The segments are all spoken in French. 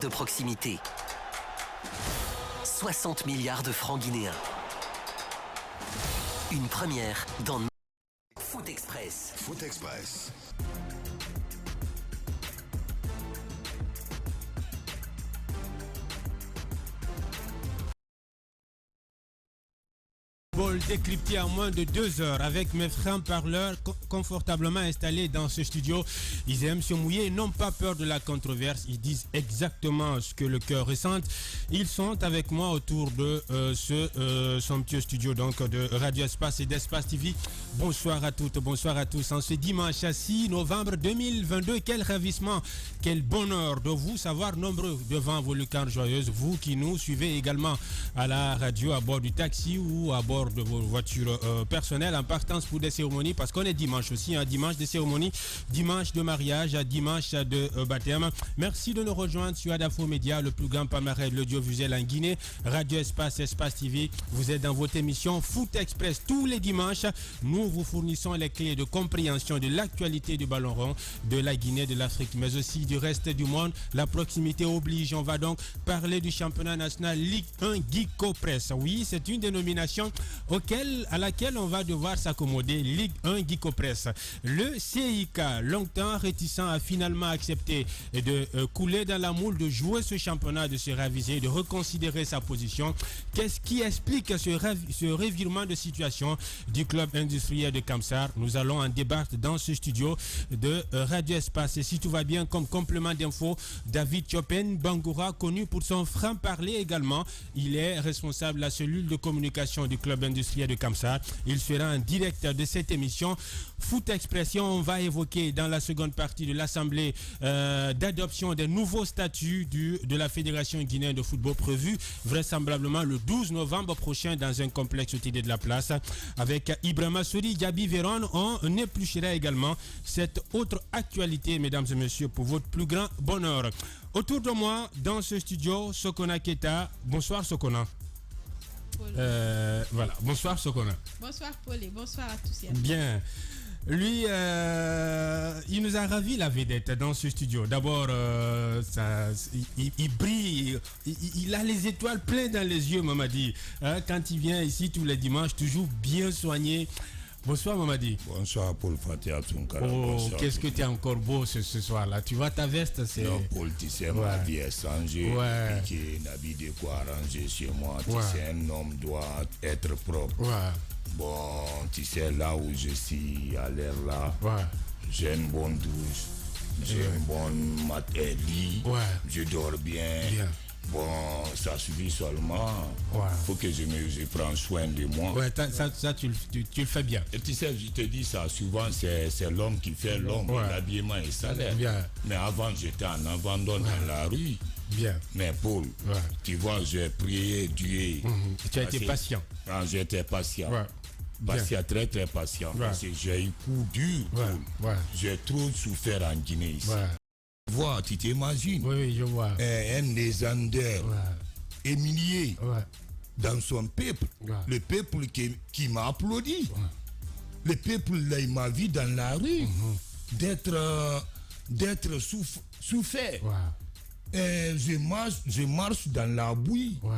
De proximité. 60 milliards de francs guinéens. Une première dans Foot Express. Foot Express. Décrypté en moins de 2 heures avec mes frères parleurs confortablement installés dans ce studio. Ils aiment se mouiller, ils n'ont pas peur de la controverse, ils disent exactement ce que le cœur ressent. Ils sont avec moi autour de ce somptueux studio donc de Radio Espace et d'Espace TV. Bonsoir à toutes, bonsoir à tous. En ce dimanche 6 novembre 2022, quel ravissement, quel bonheur de vous savoir nombreux devant vos lucarnes joyeuses, vous qui nous suivez également à la radio, à bord du taxi ou à bord de vos voitures personnelles en partance pour des cérémonies, parce qu'on est dimanche aussi, un dimanche de cérémonie, dimanche de mariage, dimanche de baptême. Merci de nous rejoindre sur Adafo Média, le plus grand palmarès de l'audiovisuel en Guinée. Radio Espace, Espace TV, vous êtes dans votre émission Foot Express tous les dimanches. Nous vous fournissons les clés de compréhension de l'actualité du ballon rond, de la Guinée, de l'Afrique, mais aussi du reste du monde. La proximité oblige. On va donc parler du championnat national Ligue 1 Guico Press. Oui, c'est une dénomination à laquelle on va devoir s'accommoder. Ligue 1 Guico Press. Le CIK, longtemps réticent, a finalement accepté de couler dans la moule, de jouer ce championnat, de se raviser, de reconsidérer sa position. Qu'est-ce qui explique ce revirement de situation du club industriel de Kamsar? Nous allons en débattre dans ce studio de Radio Espace. Et si tout va bien, comme complément d'info, David Chopin Bangoura, connu pour son franc-parler également. Il est responsable de la cellule de communication du club industriel de Kamsar. Il sera en direct de cette émission Foot Expression. On va évoquer dans la seconde partie de l'assemblée d'adoption des nouveaux statuts de la Fédération guinéenne de football prévu vraisemblablement le 12 novembre prochain dans un complexe TD de la place. Avec Ibrahima Souri, Gabi Véron, on épluchera également cette autre actualité, mesdames et messieurs, pour votre plus grand bonheur. Autour de moi, dans ce studio, Sokona Keta. Bonsoir Sokona. Voilà, bonsoir Sokona. Bonsoir Paul et bonsoir à tous. Bien. Lui, il nous a ravi la vedette dans ce studio. D'abord, il brille, il a les étoiles pleines dans les yeux, Mamadi. Quand il vient ici tous les dimanches, toujours bien soigné. Bonsoir Mamadi. Bonsoir Paul Fatia Tunkara. Oh, qu'est-ce que tu es encore beau ce soir-là. Tu vois ta veste, c'est... Non, Paul, tu sais, ma vie est changée. Ouais. Piqué, n'habille de quoi arranger chez moi. Tu Ouais. sais, un homme doit être propre. Ouais. Bon, tu sais, là où je suis, à l'air là, Ouais. j'ai une bonne douche, j'ai une bonne lit, Ouais. je dors bien. Bien. Bon, ça suffit seulement. Ouais. Faut que je prends soin de moi. Ouais, ça tu le fais bien. Et tu sais, je te dis ça, souvent c'est l'homme qui fait l'homme, Ouais. l'habillement et salaire. Bien. Mais avant, j'étais en abandon dans la rue. Bien. Mais Paul, Ouais. tu vois, j'ai prié Dieu. Tu as été patient. Ah, j'étais patient. Ouais. Patient, très très patient. Ouais. Parce que j'ai eu coup dur. Ouais. Paul. Ouais. J'ai trop souffert en Guinée ici. Ouais. Tu vois, tu t'imagines, Oui, je vois. un légendaire Ouais. humilié Ouais. dans son peuple. Ouais. Le peuple qui m'a applaudi. Le peuple, là, il m'a vu dans la rue d'être souffert. Ouais. Je marche dans la bouille. Ouais.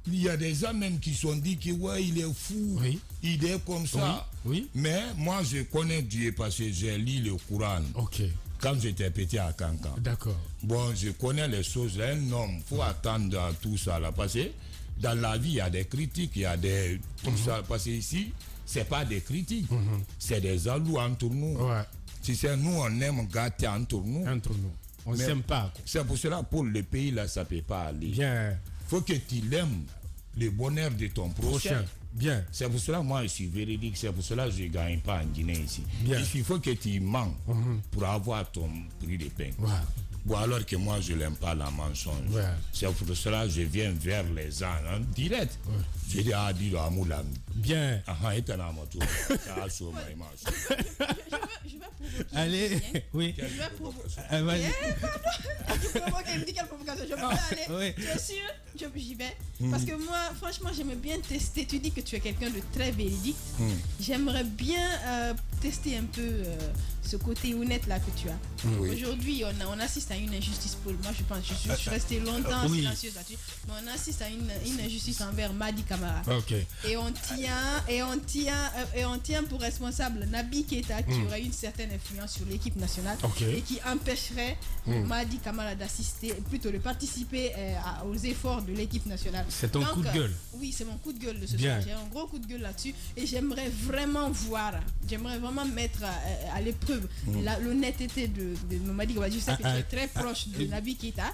Il y a des gens même qui sont dit que ouais, il est fou, Oui. il est comme ça. Oui. Mais moi, je connais Dieu parce que j'ai lu le Coran Ok. quand j'étais petit à Kankan. D'accord. Bon, je connais les choses. Un homme, il faut attendre à tout ça là. Parce que dans la vie, il y a des critiques, il y a des... Tout ça, parce que ici, ce n'est pas des critiques, c'est des alous entre nous. Ouais. Si c'est nous, on aime gâter entre nous. Entre nous. On Mais s'aime pas. Quoi. C'est pour cela, pour le pays, là, ça ne peut pas aller. Bien. Faut que tu l'aimes, le bonheur de ton prochain. Bien. C'est pour cela, moi, je suis véridique. C'est pour cela que je ne gagne pas en Guinée ici. Bien. Il faut que tu mens pour avoir ton prix de pain. Ouais. Bon, alors que moi, je n'aime pas la mensonge. Ouais. C'est pour cela que je viens vers les gens, en direct. Ouais. Je dis à dire à Moulam. Bien. Ah, et un amateur. Ça a sauvé ma image. Je vais provoquer. Allez. Oui. Je vais provoquer. Vas-y. Tu provoques, elle me dit quelle provocation. Je peux aller. Oui. Tu es sûr? J'y vais. Parce que moi, franchement, j'aimerais bien tester. Tu dis que tu es quelqu'un de très véridique. J'aimerais bien tester un peu ce côté honnête là que tu as. Oui. Aujourd'hui, on assiste à une injustice pour moi. Je pense, je suis resté longtemps silencieuse là-dessus, mais on assiste à une injustice envers Madi Camara. Ok. Et on tient pour responsable Naby Keita qui aurait une certaine influence sur l'équipe nationale et qui empêcherait Madi Camara d'assister, plutôt de participer aux efforts de l'équipe nationale. C'est ton coup de gueule. Oui, c'est mon coup de gueule de ce Bien. soir. J'ai un gros coup de gueule là-dessus et j'aimerais vraiment mettre à l'épreuve l'honnêteté de Madi Camara. Je sais que tu es très proche de Naby Keita.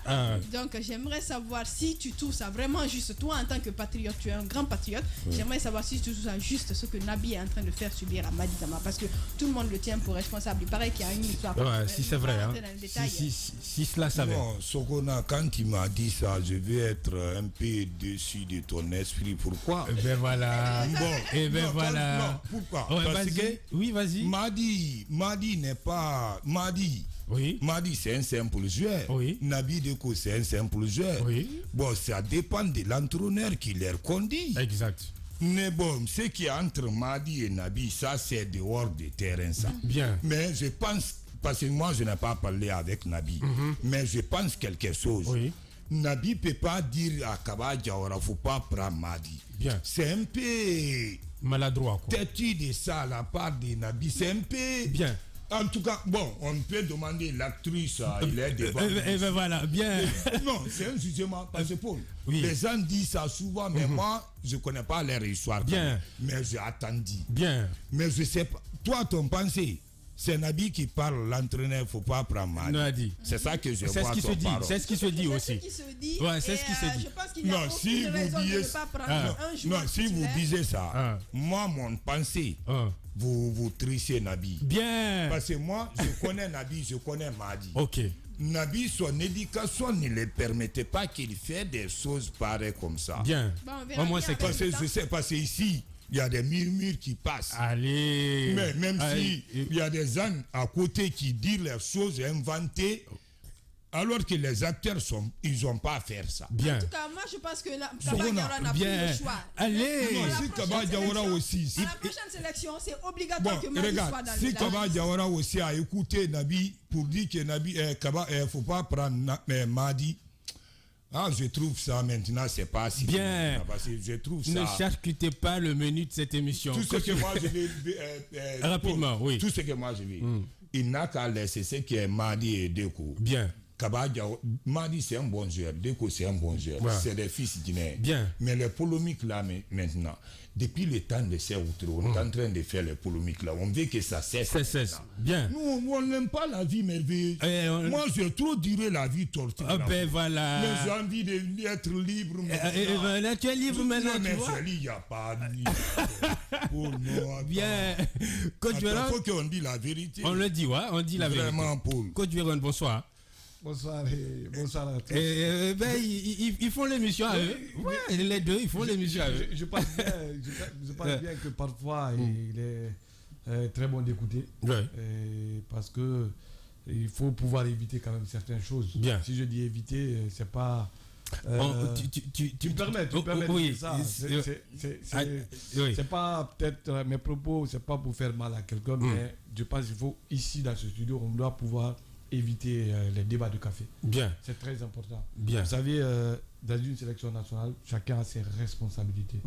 Donc j'aimerais savoir si tu trouves ça vraiment juste. Toi, en tant que patriote, tu es un grand patriote. J'aimerais savoir si tu trouves ça juste ce que Naby est en train de faire subir à Madi Camara, parce que tout le monde le tient pour responsable. Il paraît qu'il y a une histoire. Ouais, si c'est vrai. Hein. Si cela savait. Non, Sokona, quand il m'a dit ça, je vais être un peu déçu de ton esprit. Pourquoi? Ben voilà. Et ben non, voilà. Non, pourquoi? Ouais, Parce que oui, vas-y. Madi n'est pas... Madi, c'est un simple joueur. Oui. Naby Deko, c'est un simple joueur. Oui. Bon, ça dépend de l'entraîneur qui leur conduit. Exact. Mais bon, ce qui est entre Madi et Naby, ça c'est dehors du terrain, ça. Bien. Mais je pense, parce que moi je n'ai pas parlé avec Naby, mais je pense quelque chose. Oui. Naby ne peut pas dire à Kaba Diawara, il ne faut pas prendre Madi. Bien. C'est un peu Maladroit, quoi. têtu de ça, la part de Naby. C'est un peu... Bien. En tout cas, bon, on peut demander l'actrice, il est devant. Et ben voilà, bien. Non, c'est un jugement, parce que Paul, Oui. les gens disent ça souvent, mais moi, je ne connais pas leur histoire. Bien. Mais j'ai attendu. Bien. Mais je sais pas. Toi, ton pensée, c'est Naby qui parle, l'entraîneur, il ne faut pas prendre mal. Nadi. C'est ça que je C'est vois ce qui se ton dit. parole. C'est ce qui se dit aussi. C'est ce qui se dit. Ouais, c'est ce qui se dit. Je pense qu'il n'y a Non, si aucune vous raison de disiez- ne pas prendre un joueur Non, si vous titulaire. disiez ça, moi, mon pensée, vous trichez Naby. Bien. Parce que moi, je connais Naby, je connais Madi. Ok. Naby, son éducation ne le permettait pas qu'il fasse des choses pareilles comme ça. Bien. Bon, on verra Au moins, bien c'est avec Parce que le temps. je sais, parce qu'ici, il y a des murmures qui passent. Allez. Mais même Allez. si il y a des gens à côté qui disent les choses inventées, alors que les acteurs ils n'ont pas à faire ça. Bien. En tout cas, moi je pense que Kaba Sokona, Diawara n'a plus bien. le choix. Allez. Non, La si prochaine Kaba Diawara sélection- aussi. à la prochaine sélection, c'est Bon, obligatoire que Madi soit regarde, dans si le Kaba Diawara aussi a écouté Naby pour dire que Naby, Kaba, faut pas prendre Madi. Ah, je trouve ça maintenant, c'est pas si Bien. Parce que je trouve Ne ça. charcutez pas le menu de cette émission. Tout ce que moi je vais. Rapidement, oui. Tout ce que moi je vais. Il n'a qu'à laisser ce qui est Madi et Deko. Bien. Kaba Diawara, Madi c'est un bon joueur, Deko c'est un bon joueur. Ouais. C'est des fils guinéens. Bien. Mais les polémiques là maintenant, depuis le temps de Serre-Outre, on est en train de faire les polémiques là. On veut que ça cesse. C'est. Bien. Nous, on n'aime pas la vie merveilleuse. Moi, j'ai trop duré la vie torturée. Ah ben voilà. Mais j'ai envie d'être libre. Là, tu es libre maintenant, tu mais vois. il n'y a pas de libre. Oh non, attends. Bien. Coach Attends, Véron, faut qu'on dise la vérité. on le dit, ouais, on dit la vérité. Vraiment, Paul. Coach Véron, bonsoir. Bonsoir et bonsoir à tous. Ben, ils font l'émission à eux. Ouais, les deux, ils font l'émission à eux. Je pense bien que parfois il est très bon d'écouter. Ouais. Parce que il faut pouvoir éviter quand même certaines choses. Bien. Si je dis éviter, c'est pas. Tu me permets de oui, dire ça. oui. C'est pas peut-être mes propos, c'est pas pour faire mal à quelqu'un, mais je pense qu'il faut ici dans ce studio, on doit pouvoir éviter les débats de café. Bien. C'est très important. Bien. Vous savez, dans une sélection nationale, chacun a ses responsabilités.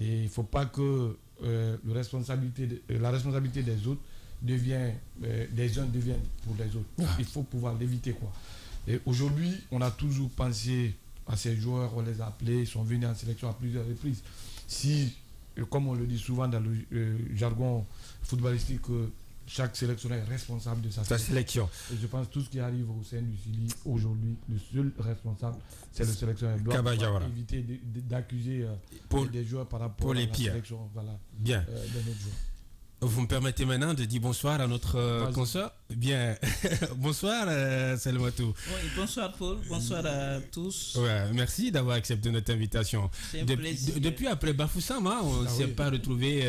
Et il ne faut pas que la responsabilité des autres des uns deviennent pour les autres. Il faut pouvoir l'éviter, quoi. Et aujourd'hui, on a toujours pensé à ces joueurs, on les a appelés, ils sont venus en sélection à plusieurs reprises. Si, comme on le dit souvent dans le jargon footballistique, chaque sélectionneur est responsable de sa sélection. Et je pense que tout ce qui arrive au sein du Sili aujourd'hui, le seul responsable, c'est le sélectionneur. Il doit éviter d'accuser des joueurs par rapport à la sélection. Voilà, bien. De notre joueur. Vous me permettez maintenant de dire bonsoir à notre consoeur. Bien. Bonsoir, Salmatou. Oui, bonsoir Paul, bonsoir à tous. Ouais, merci d'avoir accepté notre invitation. C'est un plaisir. Depuis après Bafoussam, on ne s'est pas retrouvés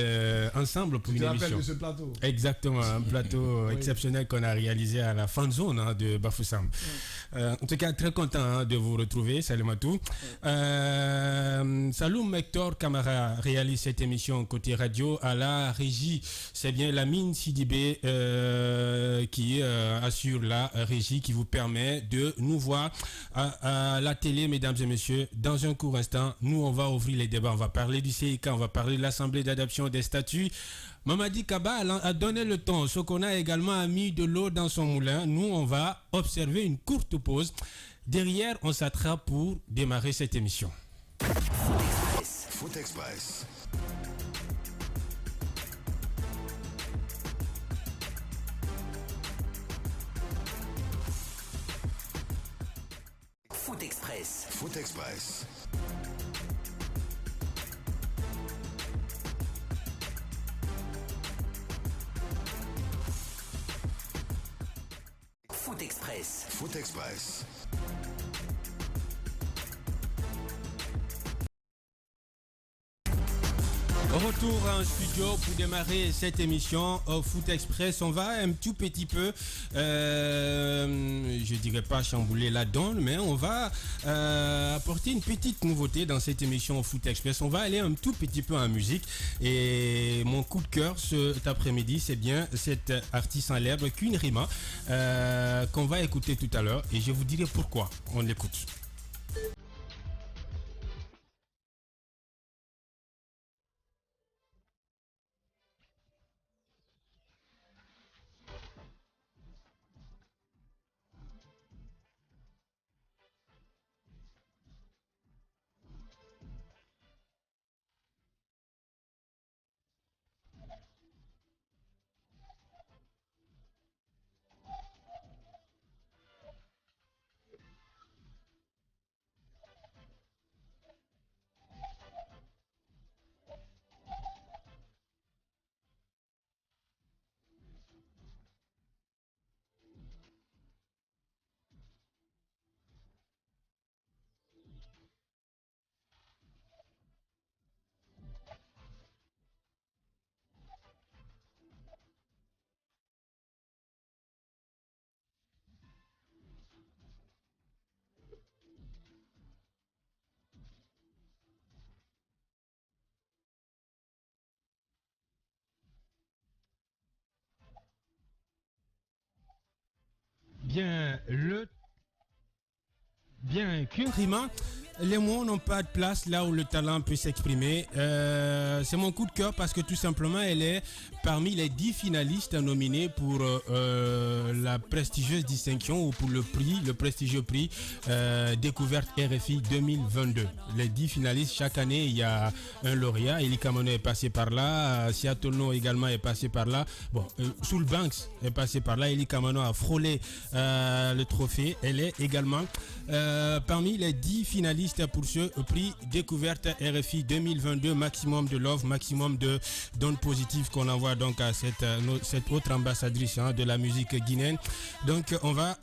ensemble pour une émission. De ce plateau. Exactement, un plateau exceptionnel qu'on a réalisé à la fan zone de Bafoussam. En tout cas, très content de vous retrouver, Salmatou. Saloum Hector Camara réalise cette émission côté radio à la régie. c'est bien Lamine Sidibé qui assure la régie, qui vous permet de nous voir à la télé, mesdames et messieurs. Dans un court instant, nous, on va ouvrir les débats. On va parler du CIK, on va parler de l'Assemblée d'adoption des statuts. Mamadi Kaba a donné le ton. Sokona a également mis de l'eau dans son moulin. Nous, on va observer une courte pause. Derrière, on s'attrape pour démarrer cette émission. Foot Express. Foot Express. Foot Express. Foot Express. Foot Express. Retour en studio pour démarrer cette émission Foot Express. On va un tout petit peu, je dirais pas chambouler la donne, mais on va apporter une petite nouveauté dans cette émission Foot Express. On va aller un tout petit peu en musique. Et mon coup de cœur cet après-midi, c'est bien cette artiste célèbre, Queen Rima, qu'on va écouter tout à l'heure. Et je vous dirai pourquoi on l'écoute. Queen Rima, les mots n'ont pas de place là où le talent peut s'exprimer. C'est mon coup de cœur parce que tout simplement elle est parmi les 10 finalistes nominés pour la prestigieuse distinction ou pour le prestigieux prix Découverte RFI 2022. Les 10 finalistes, chaque année il y a un lauréat. Eli Kamano est passé par là, Siatono également est passé par là. Bon, Soul Banks est passé par là. Eli Kamano a frôlé le trophée. Elle est également parmi les 10 finalistes pour ce prix Découverte RFI 2022, maximum de love, maximum de dons positifs qu'on envoie donc à cette autre ambassadrice de la musique guinéenne. Donc on va,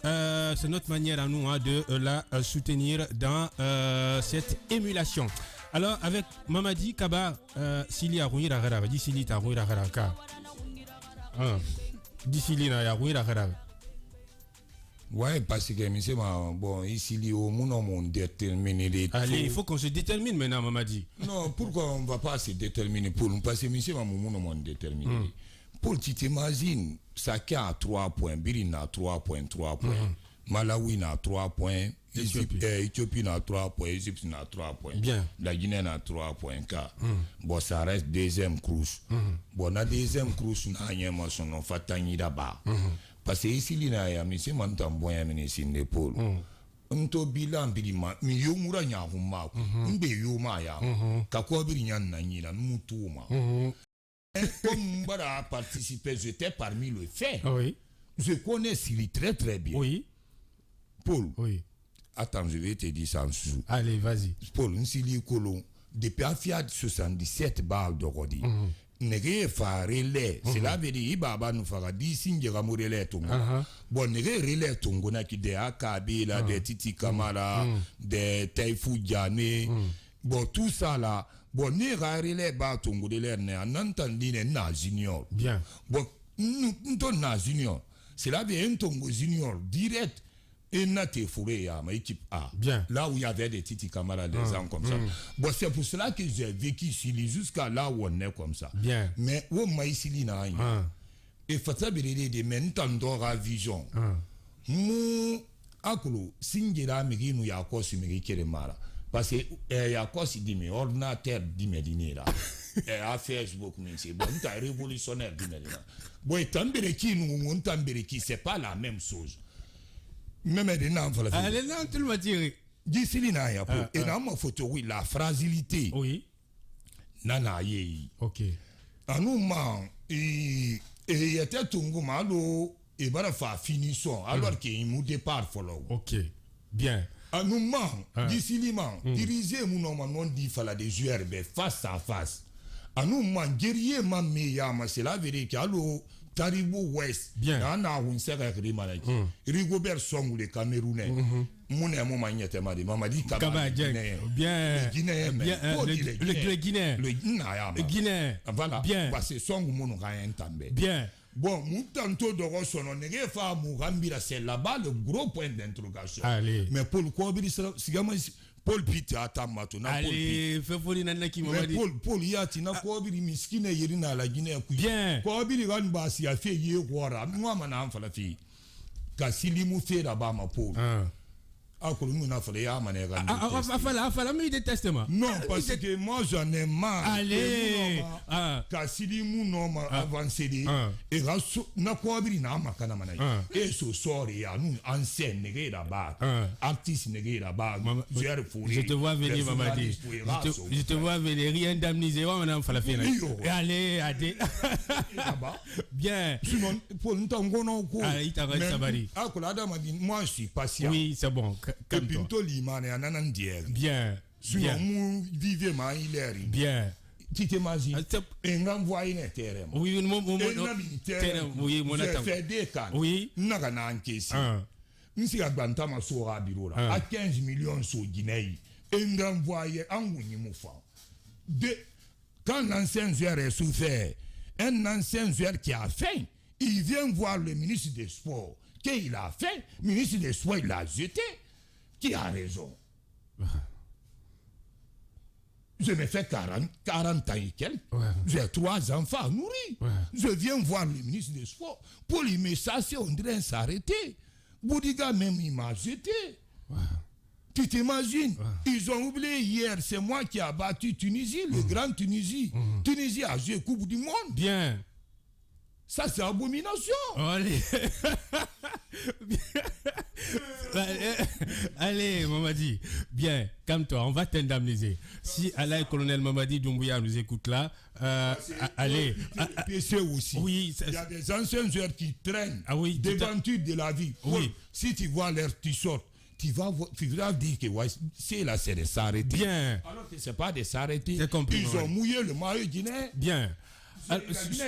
c'est notre manière à nous de la soutenir dans cette émulation. Alors avec Mamadi Kaba, Sili a rouillé la rara, dit Sili ta rouillé la rara ka. Dit Sili na rouillé la rara. Ouais, parce que monsieur, bon, ici, il y a un déterminé les taux. Allez, il faut qu'on se détermine maintenant, Mamadi. Non, pourquoi on ne va pas se déterminer pour nous? Parce que monsieur, on est déterminé. Pour tu t'imagines, Saka a 3 points, Birin a 3,3 points, Malawi a 3 points, Éthiopie a 3 points, Égypte a 3 points. Bien. La Guinée a 3 points. Bon, ça reste deuxième cruise. Bon, la deuxième cruise, on a fait d'abord. Parce que ici, il y a un monsieur qui a un l'épaule. Nto bilan bilima mi yomura nya huma mbe yoma ya kakwa biri nya nanyira mutuma comme bara participer, j'étais parmi les faits. Oui. Je connais Sili très très bien. Oui. Paul. Oui. Attends, je vais te dire ça en sous. Allez, vas-y. Paul, Sili Colon depuis Fiat 77 balles de Rodi. Nege fa relais, cela veut dire baba nous fera 10 signes de relais tongo. Bon, nege relais tongo na ki de Akabe là, de Titi Kamara, de Taifou Diane. Bon, tout ça là, bon, nege relais ba tongo de l'air ne en entendu na junior. Bien. Bon, nous na junior. Cela veut dire un tongo junior direct. Et Naté Fouré, ma équipe A. Bien. Là où il y avait des Titi Camara, des gens comme ça. Bon, c'est pour cela que j'ai vécu ici jusqu'à là où on est comme ça. Bien. Mais où m'a ici, et Fata Béré de Mentandora Vision. Mou Akulu, Singera Migi, Yako Simiri Keremara. Parce que Yako Sidime, ordinateur d'Imedinera. Et à Facebook, c'est bon, t'as révolutionnaire d'Imedina. Bon, et Tambéreki, nous, Tambéreki, c'est pas la même chose. Même des noms, allez, non, tu le tiré. D'ici, il y a et dans ma photo, oui, la fragilité. Oui. Nana, yé. Ok. En nous, et il était tout le monde, et voilà, fa finissons, alors qu'il m'a départ, follow. Ok. Bien. En nous, d'ici, diriger mon nom, non dit, fallait des joueurs, face à face. En nous, guerrier, ma meilleure, c'est la vérité, alors. Taribo West, bien. Nana Winsera Grimalaki, Rigobert Song, les Camerounais, mon amour magnète, Mamadi Kabadjek, bien, le Guinéen, le Guinéen, voilà, bien, parce que Song mon bien. Bon, Moutanto de Rosson, on n'est pas Mourambira, c'est là-bas le gros point d'interrogation. Allez. Mais pour le Kobiri, Paul Pitt a tamato na allez fais folie nana qui m'a dit Paul yati na Kobiri miskine yerina la Guinée bien Kobiri ran basi a fait ye wara moi mana fala fi ka silimu fe da ba ma Paul akolo nous na fala ya mané ran fala me détestement non parce que moi j'en ai marre allez ka silimu no ma avancer et raso na Kobiri na makana mana et so sorry ya nous ancien négé là-bas artiste négé là-bas je te vois venir Mamadi je te vois venir rien indemnisé on a fala fi allez bien sinon pour ntangono ko il t'a sabari akolo adama dit moi je suis patient oui c'est bon Pinto Limane ananandier bien sinon mu vivez ma il est bien tu t'imagines et n'envoie une terrain oui oui mon attends fait des cas oui naga na encaisser nsi agbanta ma so rabiro là à 15 millions so Guinée et n'envoie en wuni mufa de quand l'ancien joueur est souffert un ancien joueur qui a faim il vient voir le ministre des Sports qu'il a fait ministre des Sports il l'a jeté qui a raison. Je me fais 40 ans et quelques. J'ai 3 enfants à nourrir. Je viens voir le ministre des Sports. Pour lui, mais ça, c'est on dirait s'arrêter. Boudiga même, il m'a jeté. Tu t'imagines? Ils ont oublié hier, c'est moi qui a battu Tunisie, le grand Tunisie. Tunisie a joué Coupe du Monde. Bien. Ça, c'est abomination. Allez. Allez, Mamadi. Bien, calme-toi, on va t'indemniser. Si Allah et colonel Mamadi Doumbouya nous écoute là, allez. PC aussi. Oui, il y a des anciens joueurs qui traînent des aventures de la vie. Oui. Si tu vois leur t-shirt, tu vas dire que c'est là, c'est de s'arrêter. Bien. Alors que ce n'est pas de s'arrêter. Ils ont mouillé le maillot guinéen. Bien.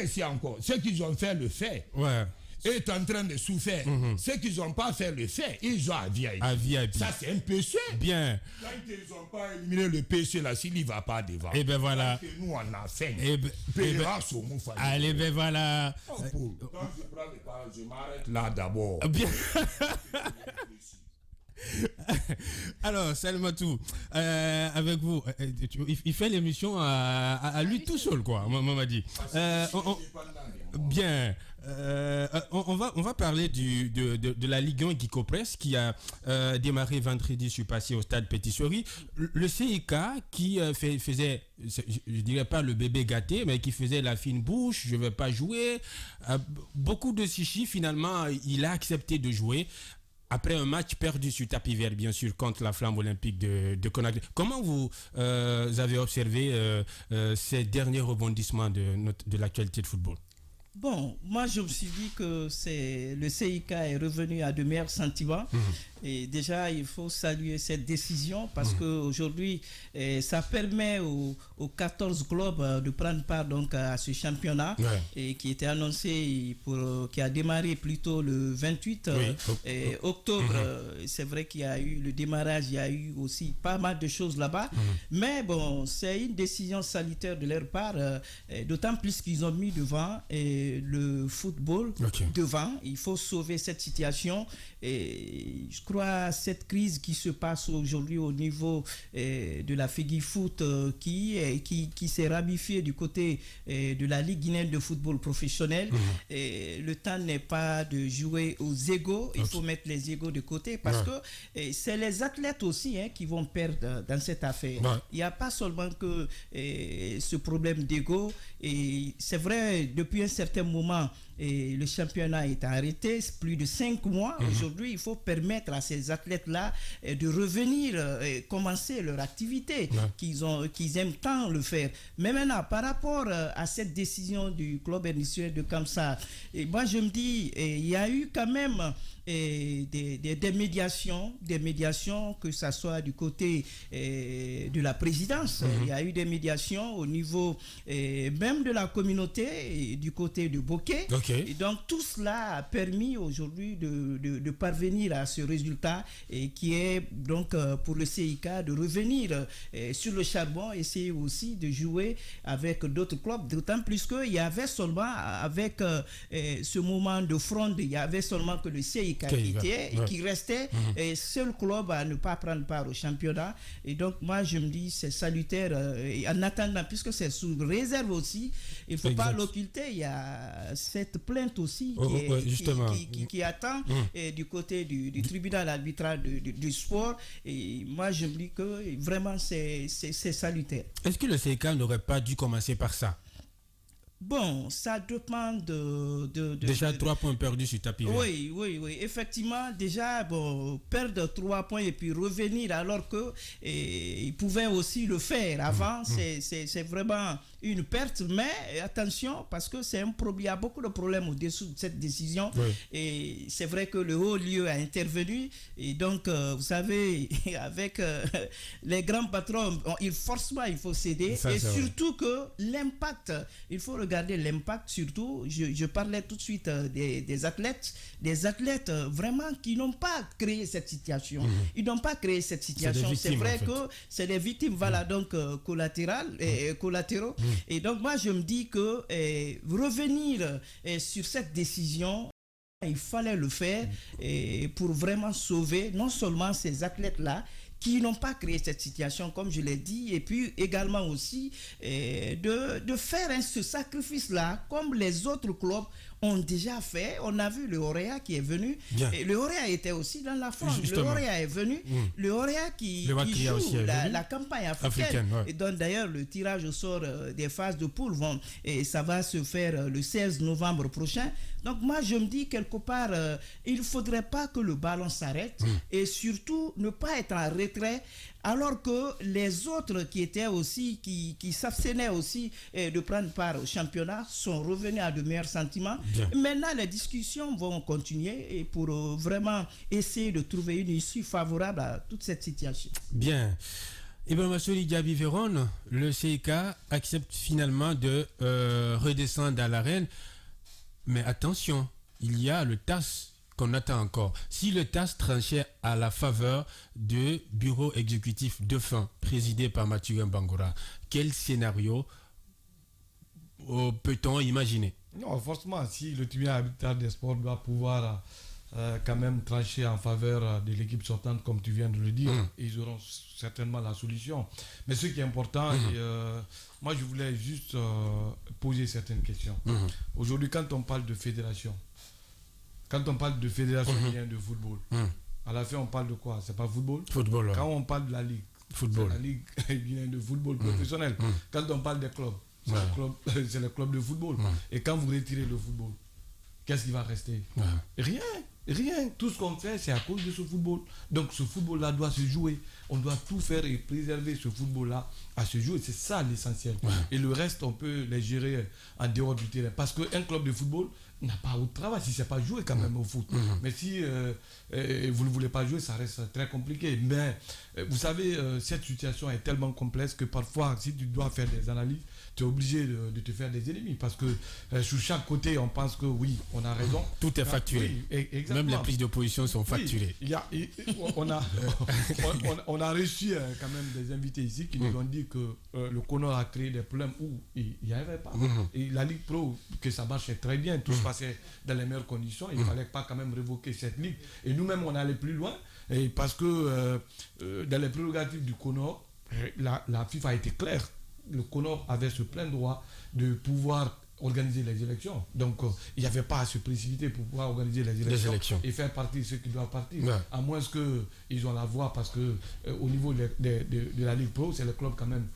Ici encore, ce qu'ils ont fait le fait. Ouais. Est en train de souffrir. Ceux qui n'ont pas fait le fait, ils ont à VIP. Ça, c'est un péché. Bien. Quand ils n'ont pas éliminé le péché, là, s'il n'y va pas devant. Et ben voilà. Parce que nous, on a faim. Allez, ben voilà. Quand je prends le parole, je m'arrête là d'abord. Bien. Alors, Salmatou, avec vous, il fait l'émission à lui tout seul, quoi, m'a dit. Bien. On va parler de la Ligue 1 Guico Press qui a démarré vendredi, je suis passé au stade Pétisserie. Le CIK qui faisait, je dirais pas le bébé gâté, mais qui faisait la fine bouche, je vais pas jouer. Beaucoup de chichi, finalement, il a accepté de jouer. Après un match perdu sur tapis vert, bien sûr, contre la Flamme olympique de Conakry. Comment vous avez observé ces derniers rebondissements de l'actualité de football? Bon, moi je me suis dit que le CIK est revenu à de meilleurs sentiments. Et déjà, il faut saluer cette décision parce qu'aujourd'hui, ça permet aux 14 clubs de prendre part donc, à ce championnat et qui était annoncé, qui a démarré plutôt le 28 octobre. C'est vrai qu'il y a eu le démarrage, il y a eu aussi pas mal de choses là-bas. Mais bon, c'est une décision salutaire de leur part, d'autant plus qu'ils ont mis devant le football devant. Il faut sauver cette situation et je crois crois cette crise qui se passe aujourd'hui au niveau de la FEGIFOOT qui s'est ramifiée du côté de la Ligue guinéenne de football professionnel. Le temps n'est pas de jouer aux égos, il faut mettre les égos de côté parce que c'est les athlètes aussi qui vont perdre dans cette affaire. Il n'y a pas seulement que ce problème d'ego, et c'est vrai, depuis un certain moment, le championnat est arrêté, plus de 5 mois. Aujourd'hui, il faut permettre à ces athlètes-là de revenir commencer leur activité qu'ils aiment tant le faire. Mais maintenant, par rapport à cette décision du club industriel de Kamsa, moi je me dis, il y a eu quand même des médiations, que ce soit du côté de la présidence. Il y a eu des médiations au niveau même de la communauté et du côté de Bokeh. Et donc tout cela a permis aujourd'hui de parvenir à ce résultat et qui est donc pour le CIK de revenir sur le charbon, essayer aussi de jouer avec d'autres clubs, d'autant plus qu'il y avait seulement avec ce moment de fronde, il y avait seulement que le CIK qui restait seul club à ne pas prendre part au championnat. Et donc moi je me dis c'est salutaire en attendant, puisque c'est sous réserve aussi, il ne faut pas l'occulter, il y a cette plainte aussi qui attend du côté du tribunal arbitral du sport. Et moi je me dis que vraiment c'est salutaire. Est-ce que le CIK n'aurait pas dû commencer par ça? Bon, ça dépend déjà 3 points perdus sur tapis vert. Oui. Effectivement, déjà, perdre 3 points et puis revenir alors que ils pouvaient aussi le faire avant, c'est vraiment une perte. Mais attention, parce que il y a beaucoup de problèmes au-dessous de cette décision. Et c'est vrai que le haut lieu a intervenu. Et donc, vous savez, avec les grands patrons, il faut céder. Et surtout que l'impact, il faut regarder l'impact surtout. Je parlais tout de suite des athlètes vraiment qui n'ont pas créé cette situation. Ils n'ont pas créé cette situation. C'est vrai que c'est des victimes, donc collatéraux. Et donc moi je me dis que revenir sur cette décision, il fallait le faire pour vraiment sauver non seulement ces athlètes-là qui n'ont pas créé cette situation, comme je l'ai dit, et puis également aussi de faire ce sacrifice-là, comme les autres clubs ont déjà fait. On a vu le Orea qui est venu. Et le Orea était aussi dans la France. Le Orea est venu. Le Orea qui joue la campagne africaine. Et donc d'ailleurs le tirage au sort des phases de poule ça va se faire le 16 novembre prochain. Donc moi je me dis quelque part, il ne faudrait pas que le ballon s'arrête et surtout ne pas être en retrait alors que les autres qui étaient aussi, qui s'abstenaient aussi de prendre part au championnat sont revenus à de meilleurs sentiments. Maintenant, les discussions vont continuer et pour vraiment essayer de trouver une issue favorable à toute cette situation. Bien. Ibrahim Massouli Diaby Véron, le CIK accepte finalement de redescendre à l'arène. Mais attention, il y a le TAS qu'on attend encore. Si le TAS tranchait à la faveur du bureau exécutif de fin, présidé par Mathieu Mbangura, quel scénario peut-on imaginer? Non, forcément, si le tribunal arbitral des sports doit pouvoir quand même trancher en faveur de l'équipe sortante, comme tu viens de le dire, ils auront certainement la solution. Mais ce qui est important, moi je voulais juste poser certaines questions. Aujourd'hui, quand on parle de fédération, guinéenne de football, à la fin on parle de quoi? C'est pas football? Football. Quand on parle de la ligue, football. C'est la ligue guinéenne de football professionnel. Quand on parle des clubs, c'est le club de football. Et quand vous retirez le football, qu'est-ce qui va rester? Rien. Tout ce qu'on fait, c'est à cause de ce football. Donc ce football-là doit se jouer. On doit tout faire et préserver ce football-là à se jouer. C'est ça l'essentiel. Et le reste, on peut les gérer en dehors du terrain. Parce qu'un club de football n'a pas autre travail si c'est pas jouer quand même au foot. Mais si vous ne voulez pas jouer, ça reste très compliqué. Mais vous savez, cette situation est tellement complexe que parfois, si tu dois faire des analyses, tu es obligé de te faire des ennemis. Parce que sur chaque côté, on pense que oui, on a raison. Tout est facturé. Même les prises de position sont facturées. On a reçu quand même des invités ici qui nous ont dit que le Conor a créé des problèmes où il n'y avait pas. Et la Ligue Pro, que ça marchait très bien, tout se passait dans les meilleures conditions. Il ne fallait pas quand même révoquer cette Ligue. Et nous-mêmes, on allait plus loin. Et parce que dans les prérogatives du CONOR, la FIFA a été claire. Le CONOR avait ce plein droit de pouvoir organiser les élections. Donc, il n'y avait pas à se précipiter pour pouvoir organiser les élections. Et faire partir ceux qui doivent partir. Ouais. À moins qu'ils ont la voix, parce que au niveau de la Ligue Pro, c'est le club quand même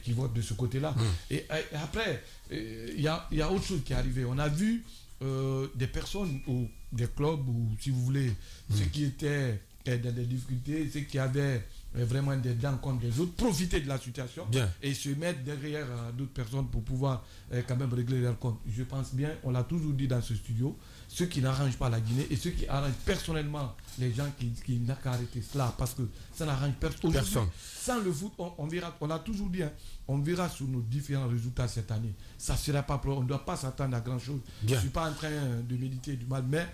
qui vote de ce côté-là. Et après, il y a autre chose qui est arrivé. On a vu des personnes ou des clubs, ou si vous voulez, ceux qui étaient dans des difficultés, ceux qui avaient vraiment des dents contre des autres, profiter de la situation. Bien. Et se mettre derrière d'autres personnes pour pouvoir quand même régler leurs comptes. Je pense bien, on l'a toujours dit dans ce studio, ceux qui n'arrangent pas la Guinée et ceux qui arrangent personnellement les gens qui n'ont qu'à arrêter cela, parce que ça n'arrange personne. Sans le foot, on verra, on l'a toujours dit, hein, on verra sur nos différents résultats cette année. Ça ne sera pas, on ne doit pas s'attendre à grand chose. Bien. Je ne suis pas en train de méditer du mal, mais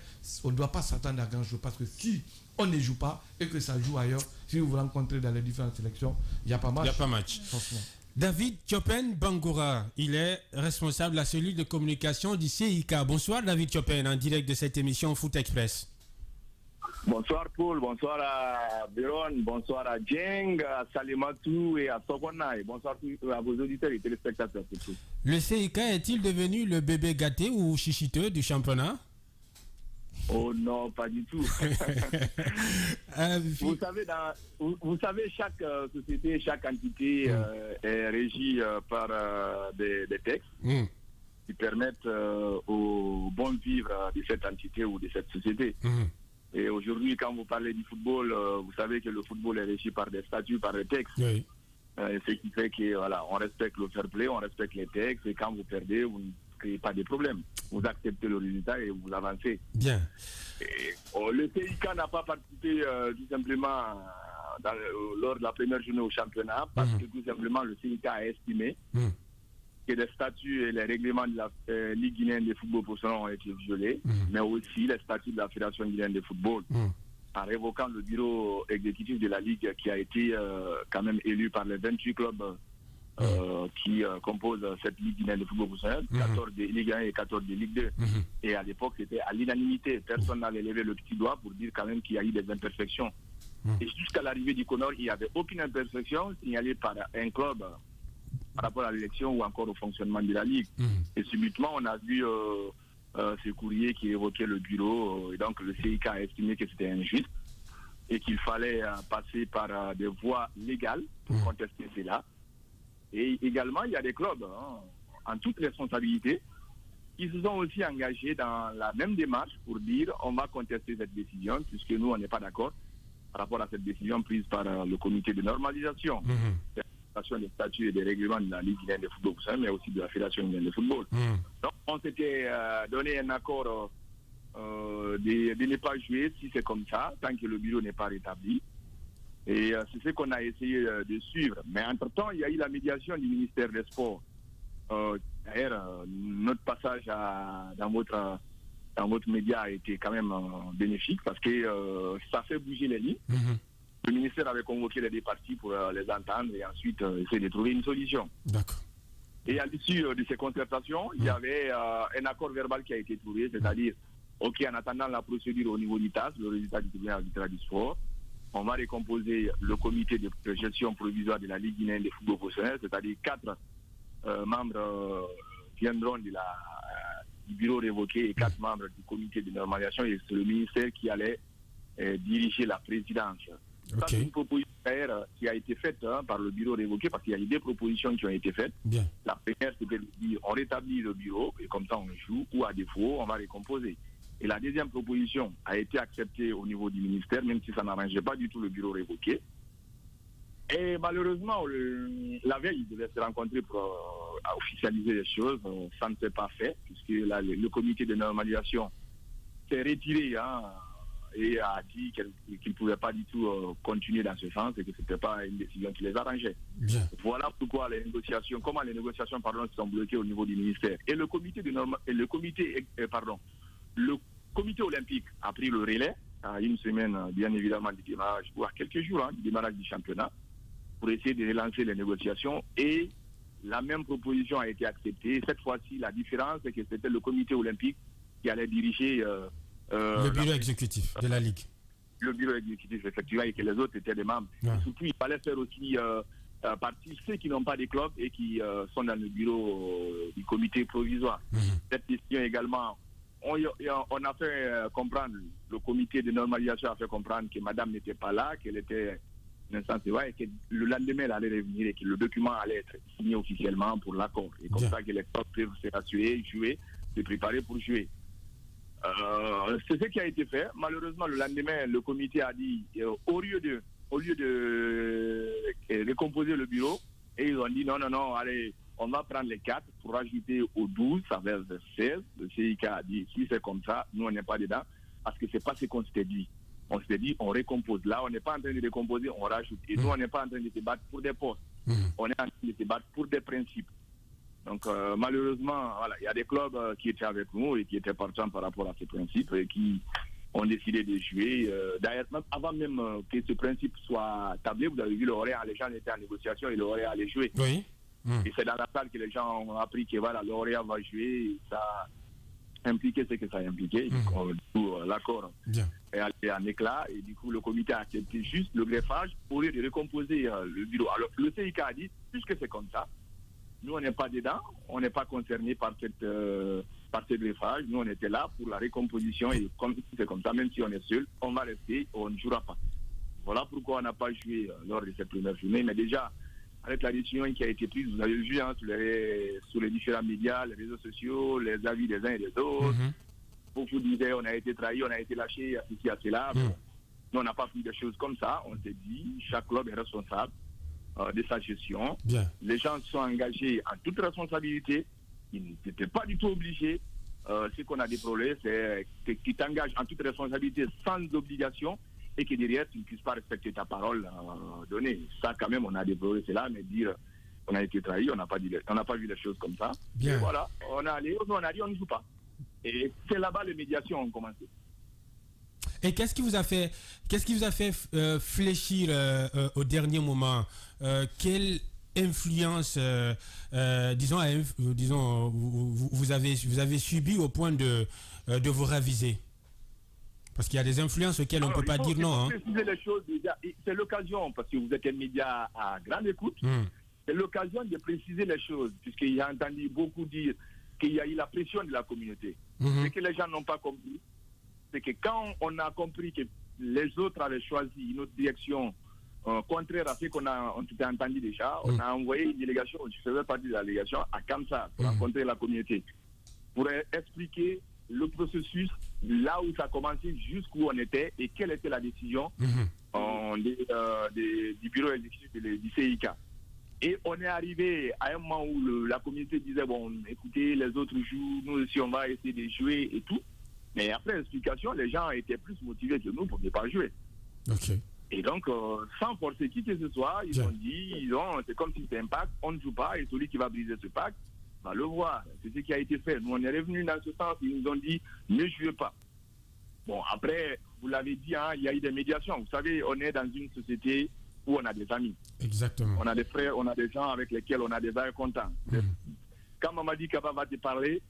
on ne doit pas s'attendre à grand chose, parce que si on ne joue pas et que ça joue ailleurs, si vous vous rencontrez dans les différentes sélections, il n'y a pas match. Il n'y a pas match. David Chopin Bangoura, il est responsable de la cellule de communication du CIK. Bonsoir David Chopin, en direct de cette émission Foot Express. Bonsoir Paul, bonsoir à Béron, bonsoir à Djeng, à Salimatou et à Sokwana, et bonsoir à vos auditeurs et téléspectateurs. Le CIK est-il devenu le bébé gâté ou chichiteux du championnat? Oh non, pas du tout. Vous savez, chaque société, chaque entité est régie par des textes qui permettent au bon vivre de cette entité ou de cette société. Et aujourd'hui, quand vous parlez du football, vous savez que le football est régi par des statuts, par des textes. Oui. Ce qui fait que voilà, on respecte le fair play, on respecte les textes, et quand vous perdez, vous ne créez pas de problème. Vous acceptez le résultat et vous avancez. Bien. Et, le CIK n'a pas participé tout simplement lors de la première journée au championnat, parce que tout simplement le CIK a estimé que les statuts et les règlements de la Ligue guinéenne de football professionnel ont été violés, mais aussi les statuts de la Fédération guinéenne de football, en révoquant le bureau exécutif de la Ligue qui a été quand même élu par les 28 clubs qui composent cette Ligue guinéenne de football professionnel, 14 de Ligue 1 et 14 de Ligue 2. Et à l'époque, c'était à l'unanimité. Personne n'avait levé le petit doigt pour dire quand même qu'il y a eu des imperfections. Et jusqu'à l'arrivée du CONOR, il n'y avait aucune imperfection signalée par un club par rapport à l'élection ou encore au fonctionnement de la Ligue. Et subitement, on a vu ce courrier qui évoquait le bureau, et donc le CIK a estimé que c'était injuste et qu'il fallait passer par des voies légales pour contester cela. Et également, il y a des clubs, en toute responsabilité, qui se sont aussi engagés dans la même démarche pour dire on va contester cette décision, puisque nous, on n'est pas d'accord par rapport à cette décision prise par le comité de normalisation. Des statuts et des règlements de la Ligue guinéenne de football, mais aussi de la Fédération guinéenne de football. Donc, on s'était donné un accord de ne pas jouer si c'est comme ça, tant que le bureau n'est pas rétabli. Et c'est ce qu'on a essayé de suivre. Mais entre-temps, il y a eu la médiation du ministère des Sports. D'ailleurs, notre passage dans votre média a été quand même bénéfique, parce que ça fait bouger les lignes. Le ministère avait convoqué les deux parties pour les entendre et ensuite essayer de trouver une solution. D'accord. Et à l'issue de ces concertations, il y avait un accord verbal qui a été trouvé, c'est-à-dire, OK, en attendant la procédure au niveau du TAS, le résultat du tribunal arbitral du sport, on va récomposer le comité de gestion provisoire de la Ligue guinéenne de football professionnel, c'est-à-dire 4 membres viendront du bureau révoqué et 4 membres du comité de normalisation, et c'est le ministère qui allait diriger la présidence. Ça, c'est une proposition qui a été faite par le bureau révoqué, parce qu'il y a eu 2 propositions qui ont été faites. Bien. La première, c'était de dire on rétablit le bureau et comme ça on joue, ou à défaut, on va récomposer. Et la deuxième proposition a été acceptée au niveau du ministère, même si ça n'arrangeait pas du tout le bureau révoqué. Et malheureusement, la veille, ils devaient se rencontrer pour officialiser les choses. Ça ne s'est pas fait, puisque là, le comité de normalisation s'est retiré, et a dit qu'il ne pouvait pas du tout continuer dans ce sens et que ce n'était pas une décision qui les arrangeait. Bien. Voilà pourquoi les négociations sont bloquées au niveau du ministère. Et le comité olympique a pris le relais à une semaine, bien évidemment, du démarrage, ou à quelques jours du démarrage du championnat, pour essayer de relancer les négociations. Et la même proposition a été acceptée. Cette fois-ci, la différence, c'est que c'était le comité olympique qui allait diriger le bureau exécutif de la Ligue. le bureau exécutif, effectivement, et que les autres étaient des membres. Ouais. Et surtout, il fallait faire aussi partie ceux qui n'ont pas de clubs et qui sont dans le bureau du comité provisoire. Cette question également, on a fait comprendre, le comité de normalisation a fait comprendre que madame n'était pas là, qu'elle était une instance, et que le lendemain, elle allait revenir et que le document allait être signé officiellement pour l'accord. Et comme ça, que les clubs peuvent se rassurer, jouer, se préparer pour jouer. C'est ce qui a été fait. Malheureusement, le lendemain, le comité a dit, au lieu de recomposer le bureau, et ils ont dit non, allez, on va prendre les 4 pour ajouter aux 12, ça va être 16. Le CIK a dit, si c'est comme ça, nous on n'est pas dedans, parce que c'est pas ce qu'on s'était dit. On s'était dit, on recompose. Là, on n'est pas en train de recomposer, on rajoute. Et nous, on n'est pas en train de se battre pour des postes. On est en train de se battre pour des principes. Donc, malheureusement, voilà, il y a des clubs qui étaient avec nous et qui étaient partants par rapport à ces principes et qui ont décidé de jouer. D'ailleurs, même avant même que ce principe soit tablé, vous avez vu, L'Oréal, les gens étaient en négociation et L'Oréal allait jouer. Oui. Et c'est dans la salle que les gens ont appris que voilà, L'Oréal va jouer. Ça a impliqué ce que ça a impliqué. Du coup, l'accord est allé en éclat et du coup, le comité a accepté juste le greffage au lieu de recomposer le bureau. Alors, le CIK a dit, puisque c'est comme ça, nous, on n'est pas dedans, on n'est pas concerné par ce greffage. Nous, on était là pour la recomposition et comme c'est comme ça, même si on est seul, on va rester, on ne jouera pas. Voilà pourquoi on n'a pas joué lors de cette première journée. Mais déjà, avec la décision qui a été prise, vous avez vu sur les différents médias, les réseaux sociaux, les avis des uns et des autres. Beaucoup disaient on a été trahi, on a été lâché, à ceci, à cela. Nous, on n'a pas pris des choses comme ça. On s'est dit, chaque club est responsable de sa gestion. Les gens sont engagés en toute responsabilité. Ils n'étaient pas du tout obligés. Ce qu'on a déploré, c'est qu'ils t'engagent en toute responsabilité sans obligation et que derrière, tu ne puisses pas respecter ta parole donnée. Ça, quand même, on a déploré cela, mais dire on a été trahi, on n'a pas vu les choses comme ça. Et voilà, on a dit on ne joue pas. Et c'est là-bas les médiations ont commencé. Et qu'est-ce qui vous a fait fléchir au dernier moment? Quelle influence, vous avez subi au point de vous raviser? Parce qu'il y a des influences auxquelles on ne peut pas dire non. Préciser les choses, c'est l'occasion, parce que vous êtes un média à grande écoute, c'est l'occasion de préciser les choses, puisqu'il y a entendu beaucoup dire qu'il y a eu la pression de la communauté. Ce que les gens n'ont pas compris, c'est que quand on a compris que les autres avaient choisi une autre direction contraire à ce qu'on s'était entendu déjà, on a envoyé une délégation, je faisais partie de la délégation, à Kamsa pour rencontrer la communauté, pour expliquer le processus, là où ça a commencé, jusqu'où on était et quelle était la décision du bureau exécutif du CIK. Et on est arrivé à un moment où la communauté disait, bon, écoutez, les autres jouent, nous aussi on va essayer de jouer et tout. Mais après l'explication, les gens étaient plus motivés que nous pour ne pas jouer. Et donc, sans forcer qui que ce soit, ils ont dit, c'est comme si c'était un pacte, on ne joue pas, et celui qui va briser ce pacte va le voir. C'est ce qui a été fait. Nous, on est revenu dans ce sens, ils nous ont dit, ne jouez pas. Bon, après, vous l'avez dit, il y a eu des médiations. Vous savez, on est dans une société où on a des amis. Exactement. On a des frères, on a des gens avec lesquels on a des airs contents. Quand Mamadi Kaba va te parler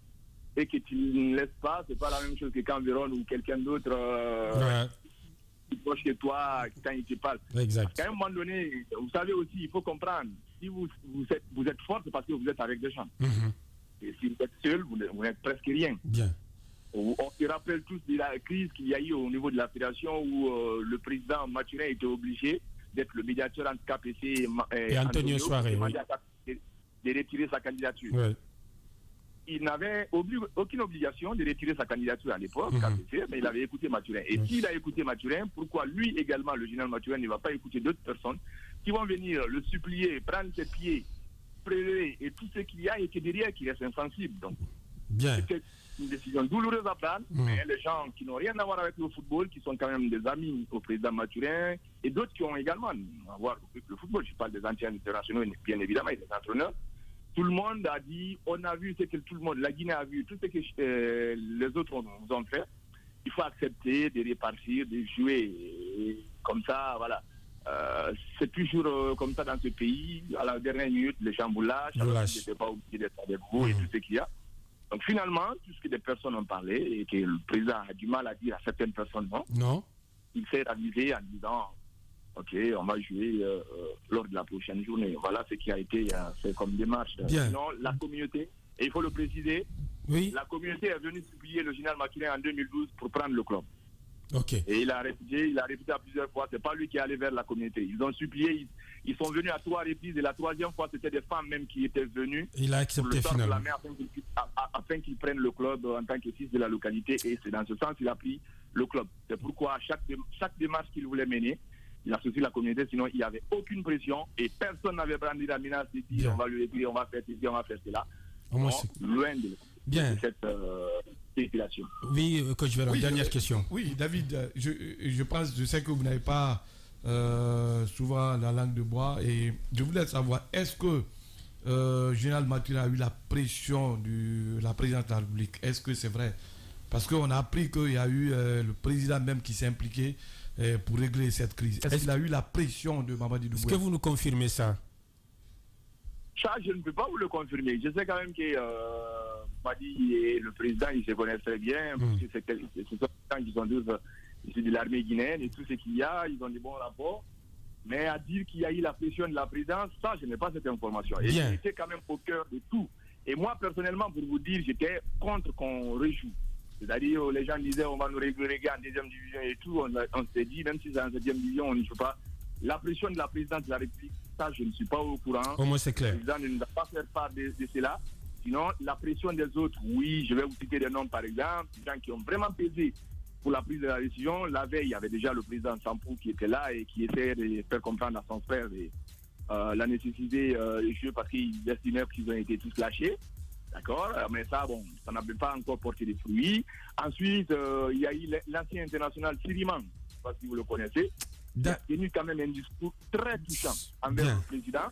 et que tu ne laisses pas, c'est pas la même chose que quand Véron ou quelqu'un d'autre qui est proche de toi, quand il te parle. Exact. À un moment donné, vous savez aussi, il faut comprendre, si vous êtes fort, c'est parce que vous êtes avec des gens. Et si vous êtes seul, vous n'êtes presque rien. On se rappelle tous de la crise qu'il y a eu au niveau de la fédération où le président Mathurin était obligé d'être le médiateur entre KPC et Antonio Soiré, de retirer sa candidature. Il n'avait aucune obligation de retirer sa candidature à l'époque, KPC, mais il avait écouté Mathurin. Et s'il a écouté Mathurin, pourquoi lui également, le général Mathurin, ne va pas écouter d'autres personnes qui vont venir le supplier, prendre ses pieds, prélever et tout ce qu'il y a et que derrière qui reste insensible. Donc, c'était une décision douloureuse à prendre, mais les gens qui n'ont rien à voir avec le football, qui sont quand même des amis au président Mathurin, et d'autres qui ont également à voir avec le football, je parle des anciens internationaux, bien évidemment, et des entraîneurs, tout le monde a dit, on a vu ce que tout le monde, la Guinée a vu, tout ce que les autres nous ont fait, il faut accepter de répartir, de jouer, et comme ça, voilà. C'est toujours comme ça dans ce pays, à la dernière minute, les gens vous lâchent, alors qu'ils n'étaient pas obligés d'être avec vous et tout ce qu'il y a. Donc finalement, tout ce que des personnes ont parlé et que le président a du mal à dire à certaines personnes non, il s'est ravisé en disant ok, on va jouer lors de la prochaine journée. Voilà ce qui a été fait comme démarche. Bien. Sinon, la communauté, et il faut le préciser, Oui. la communauté est venue supplier le général Makiling en 2012 pour prendre le club. Ok. Et il a répété à plusieurs fois, c'est pas lui qui est allé vers la communauté. Ils ont supplié, ils sont venus à 3 reprises, et la 3e fois, c'était des femmes même qui étaient venues. Il a accepté finalement. Afin qu'ils prennent le club en tant que fils de la localité, et c'est dans ce sens qu'il a pris le club. C'est pourquoi chaque démarche qu'il voulait mener, il associe la communauté, sinon il n'y avait aucune pression et personne n'avait brandi la menace de dire on va lui écrire, on va faire ceci, on va faire cela. Non, loin de cette spéculation. Oui, Coach Véron, dernière question. Oui, David, je sais que vous n'avez pas souvent la langue de bois et je voulais savoir, est-ce que Général Makiling a eu la pression de la présidence de la République? Est-ce que c'est vrai? Parce qu'on a appris qu'il y a eu le président même qui s'est impliqué pour régler cette crise. Est-ce qu'il a eu la pression de Mamadi Doumbouya? Est-ce que vous nous confirmez ça? Ça, je ne peux pas vous le confirmer. Je sais quand même que Madi et le président, ils se connaissent très bien. Ce sont des gens qui sont tous issus de l'armée guinéenne et tout ce qu'il y a, ils ont des bons rapports. Mais à dire qu'il y a eu la pression de la présidence, ça, je n'ai pas cette information. Et j'étais quand même au cœur de tout. Et moi, personnellement, pour vous dire, j'étais contre qu'on rejoue. C'est-à-dire, les gens disaient, on va nous régler en 2e division et tout. On s'est dit, même si c'est en 7e division, on n'y joue pas. La pression de la présidence de la République, ça, je ne suis pas au courant. Au moins, c'est clair. Le président ne nous a pas fait part de cela. Sinon, la pression des autres, oui, je vais vous citer des noms, par exemple, des gens qui ont vraiment pesé pour la prise de la décision. La veille, il y avait déjà le président Sampou qui était là et qui essayait de faire comprendre à son frère la nécessité des jeux parce qu'ils estimaient qu'ils ont été tous lâchés. D'accord, mais ça, bon, ça n'avait pas encore porté des fruits. Ensuite, il y a eu l'ancien international Siriman, je ne sais pas si vous le connaissez. Il a tenu quand même un discours très touchant envers le président.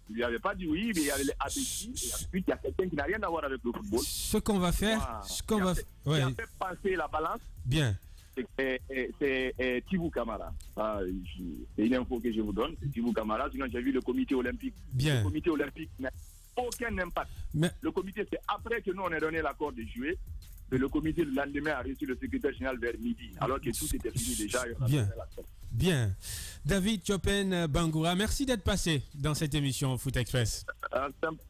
Il ne lui avait pas dit oui, mais il y avait les appétits. Et ensuite, il y a quelqu'un qui n'a rien à voir avec le football. Ce qu'on va faire, qui a fait passer la balance. Bien. C'est Tibou Camara. C'est une info que je vous donne. C'est Tibou Camara. Sinon, j'ai vu le comité olympique. Bien. Le comité olympique n'a aucun impact. Mais le comité, c'est après que nous, on a donné l'accord de jouer. Et le comité, le lendemain, a reçu le secrétaire général vers midi. Alors que tout était fini déjà. Bien. Bien. David Chopin Bangoura, merci d'être passé dans cette émission Foot Express.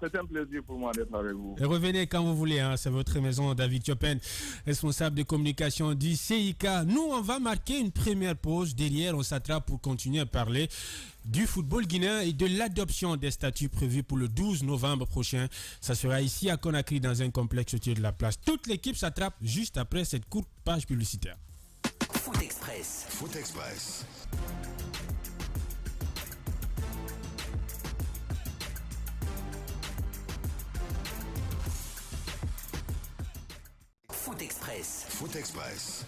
C'est un plaisir pour moi d'être avec vous. Et revenez quand vous voulez, hein, c'est votre maison. David Chopin, responsable de communication du CIK. Nous, on va marquer une première pause. Derrière, on s'attrape pour continuer à parler du football guinéen et de l'adoption des statuts prévus pour le 12 novembre prochain. Ça sera ici à Conakry dans un complexe autour de la place. Toute l'équipe s'attrape juste après cette courte page publicitaire. Foot Express. Foot Express. Foot Express. Foot Express.